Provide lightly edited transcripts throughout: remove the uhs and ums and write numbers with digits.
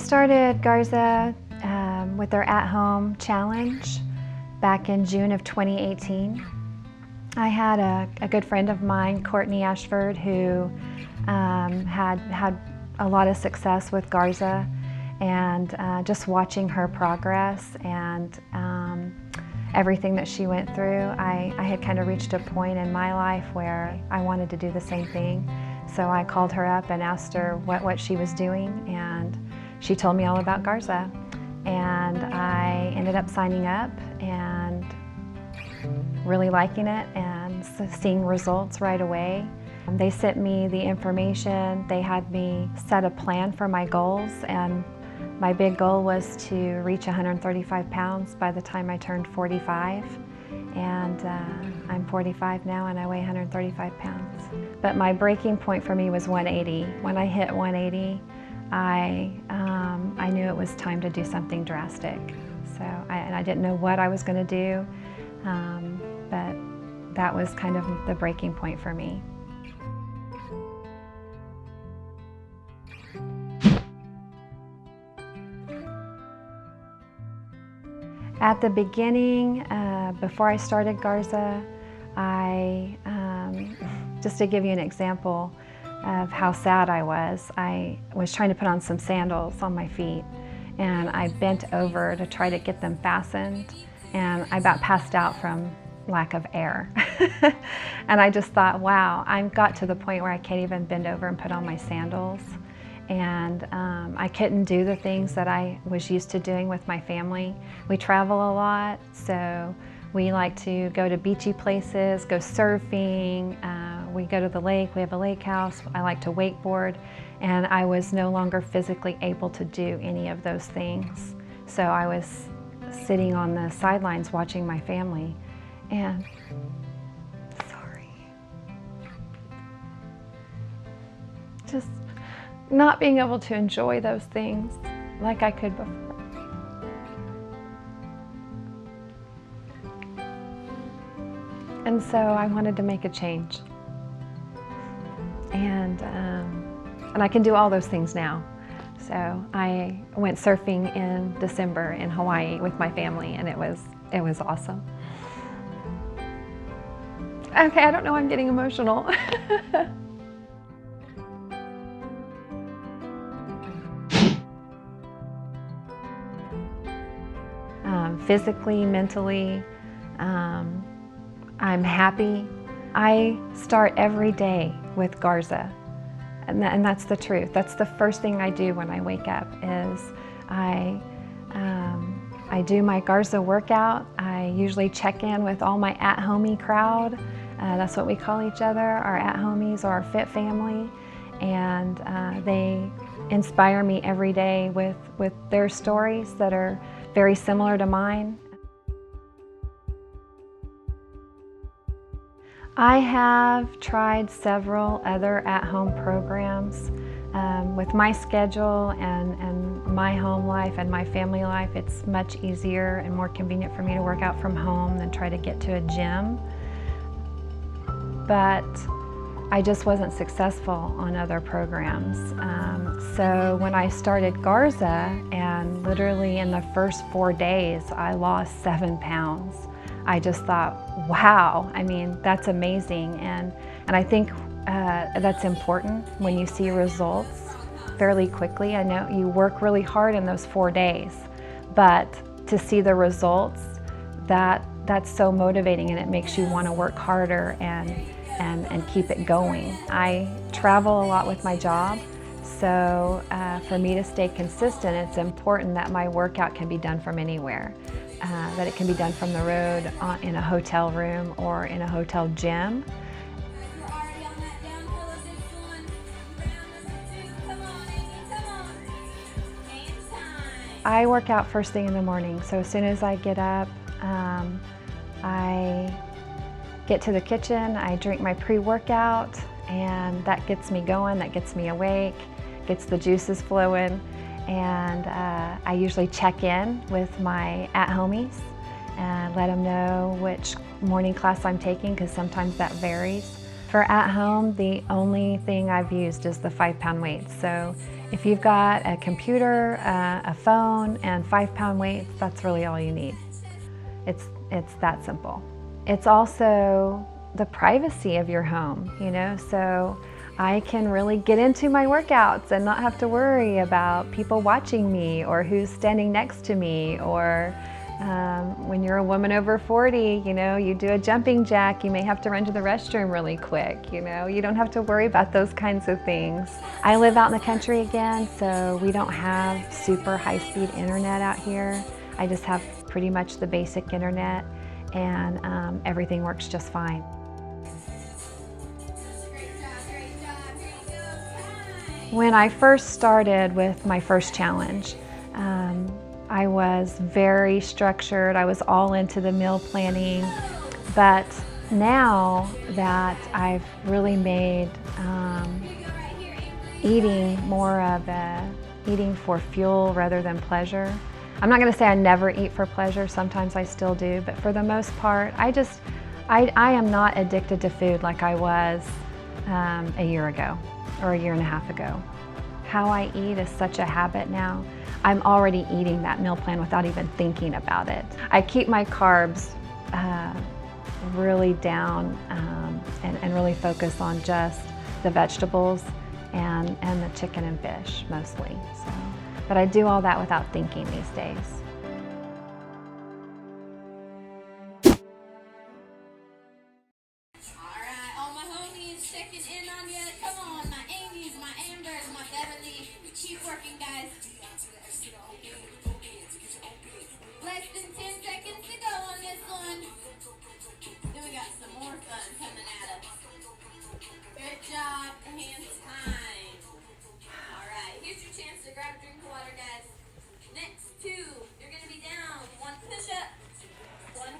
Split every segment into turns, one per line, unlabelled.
started Garza with their at-home challenge back in June of 2018. I had a good friend of mine, Courtney Ashford, who had a lot of success with Garza, and just watching her progress and everything that she went through, I had kind of reached a point in my life where I wanted to do the same thing. So I called her up and asked her what she was doing, and she told me all about Garza. And I ended up signing up and really liking it and seeing results right away. They sent me the information, they had me set a plan for my goals, and my big goal was to reach 135 pounds by the time I turned 45. And I'm 45 now and I weigh 135 pounds. But my breaking point for me was 180. When I hit 180, I knew it was time to do something drastic. So I didn't know what I was going to do, but that was kind of the breaking point for me. At the beginning, before I started Garza, just to give you an example of how sad I was trying to put on some sandals on my feet, and I bent over to try to get them fastened, and I about passed out from lack of air. And I just thought, wow, I've got to the point where I can't even bend over and put on my sandals. And I couldn't do the things that I was used to doing with my family. We travel a lot, so we like to go to beachy places, go surfing, we go to the lake, we have a lake house, I like to wakeboard, and I was no longer physically able to do any of those things. So I was sitting on the sidelines watching my family, and just not being able to enjoy those things like I could before. And so I wanted to make a change. And I can do all those things now. So I went surfing in December in Hawaii with my family, and it was awesome. Okay, I don't know, I'm getting emotional. Physically, mentally, I'm happy. I start every day with Garza, and that's the truth. That's the first thing I do when I wake up is I do my Garza workout. I usually check in with all my at-homie crowd. That's what we call each other, our at-homies or our fit family, and they inspire me every day with their stories that are very similar to mine. I have tried several other at-home programs. With my schedule and my home life and my family life, it's much easier and more convenient for me to work out from home than try to get to a gym. But I just wasn't successful on other programs. So when I started Garza, and literally in the first 4 days, I lost 7 pounds. I just thought, wow, I mean, that's amazing. And I think that's important when you see results fairly quickly. I know you work really hard in those 4 days, but to see the results, that's so motivating, and it makes you want to work harder and keep it going. I travel a lot with my job, so for me to stay consistent, it's important that my workout can be done from anywhere, that it can be done from the road, in a hotel room, or in a hotel gym. I work out first thing in the morning, so as soon as I get up, I get to the kitchen, I drink my pre-workout, and that gets me going, that gets me awake, gets the juices flowing, and I usually check in with my at-homies and let them know which morning class I'm taking, because sometimes that varies. For at home, the only thing I've used is the 5-pound weights. So If you've got a computer, a phone, and 5-pound weights, that's really all you need. It's that simple. It's also the privacy of your home, you know, so I can really get into my workouts and not have to worry about people watching me or who's standing next to me, or when you're a woman over 40, you know, you do a jumping jack, you may have to run to the restroom really quick, you know, you don't have to worry about those kinds of things. I live out in the country again, so we don't have super high-speed internet out here. I just have pretty much the basic internet, and everything works just fine. When I first started with my first challenge, I was very structured. I was all into the meal planning, but now that I've really made eating more of a eating for fuel rather than pleasure. I'm not going to say I never eat for pleasure. Sometimes I still do, but for the most part, I am not addicted to food like I was a year ago or a year and a half ago. How I eat is such a habit now. I'm already eating that meal plan without even thinking about it. I keep my carbs really down and really focus on just the vegetables and the chicken and fish mostly. So, but I do all that without thinking these days.
Keep working, guys. Less than 10 seconds to go on this one. Then we got some more fun coming at us. Good job, hands time. All right, here's your chance to grab a drink of water, guys. Next two, you're going to be down. One push-up, one.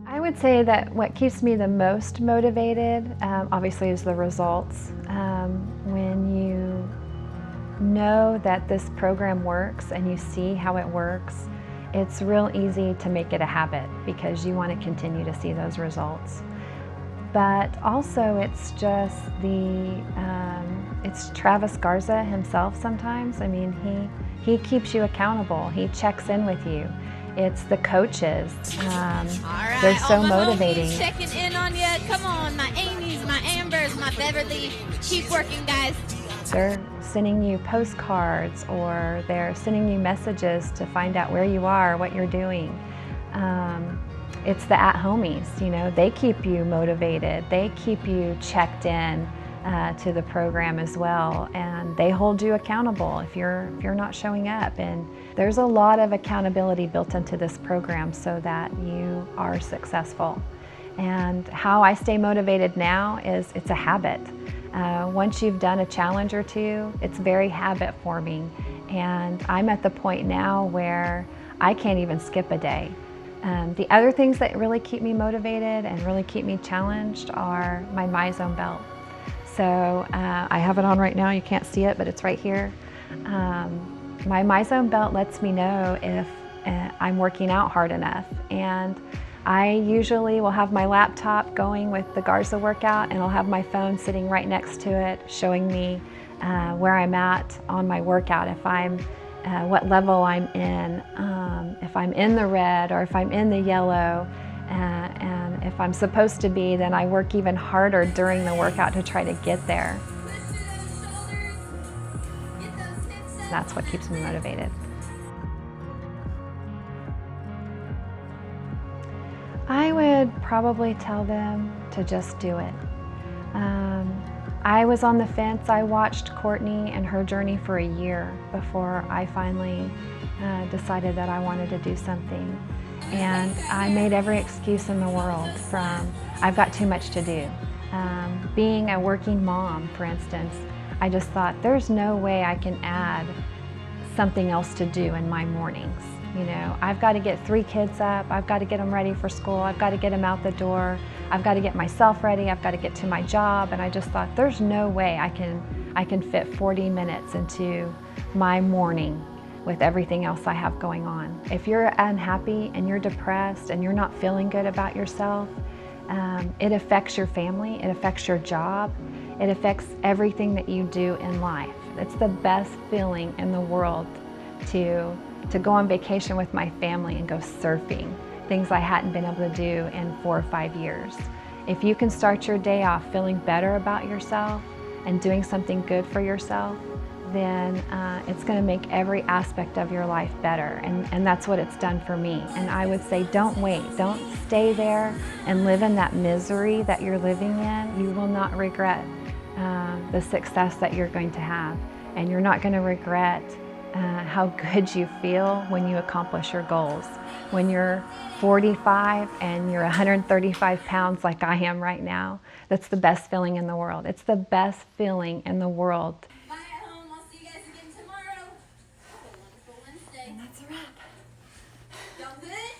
I would say that what keeps me the most motivated, obviously, is the results. When you know that this program works and you see how it works, it's real easy to make it a habit because you want to continue to see those results. But also it's just it's Travis Garza himself sometimes. I mean, he keeps you accountable. He checks in with you. It's the coaches. They're so motivating.
Checking in on you. Come on, my Amy's, my Amber's, my Beverly. Keep working, guys.
They're sending you postcards, or they're sending you messages to find out where you are, what you're doing. It's the at-homies, you know, they keep you motivated. They keep you checked in to the program as well, and they hold you accountable if you're not showing up. And there's a lot of accountability built into this program so that you are successful. And how I stay motivated now is it's a habit. Once you've done a challenge or two, it's very habit forming. And I'm at the point now where I can't even skip a day. The other things that really keep me motivated and really keep me challenged are my MyZone belt. So I have it on right now. You can't see it, but it's right here. My MyZone belt lets me know if I'm working out hard enough. And I usually will have my laptop going with the Garza workout, and I'll have my phone sitting right next to it, showing me where I'm at on my workout, if I'm, what level I'm in, if I'm in the red or if I'm in the yellow, and if I'm supposed to be, then I work even harder during the workout to try to get there. That's what keeps me motivated. I would probably tell them to just do it. I was on the fence. I watched Courtney and her journey for a year before I finally decided that I wanted to do something. And I made every excuse in the world, from I've got too much to do. Being a working mom, for instance, I just thought there's no way I can add something else to do in my mornings. You know, I've got to get 3 kids up, I've got to get them ready for school, I've got to get them out the door, I've got to get myself ready, I've got to get to my job, and I just thought there's no way I can fit 40 minutes into my morning with everything else I have going on. If you're unhappy and you're depressed and you're not feeling good about yourself, it affects your family, it affects your job, it affects everything that you do in life. It's the best feeling in the world to go on vacation with my family and go surfing, things I hadn't been able to do in 4 or 5 years. If you can start your day off feeling better about yourself and doing something good for yourself, then it's going to make every aspect of your life better. And that's what it's done for me. And I would say, don't wait. Don't stay there and live in that misery that you're living in. You will not regret the success that you're going to have. And you're not going to regret how good you feel when you accomplish your goals. When you're 45 and you're 135 pounds like I am right now, that's the best feeling in the world. It's the best feeling in the world.
Bye at home. I'll see you guys again tomorrow. Have a wonderful Wednesday.
And that's a wrap.
Y'all good?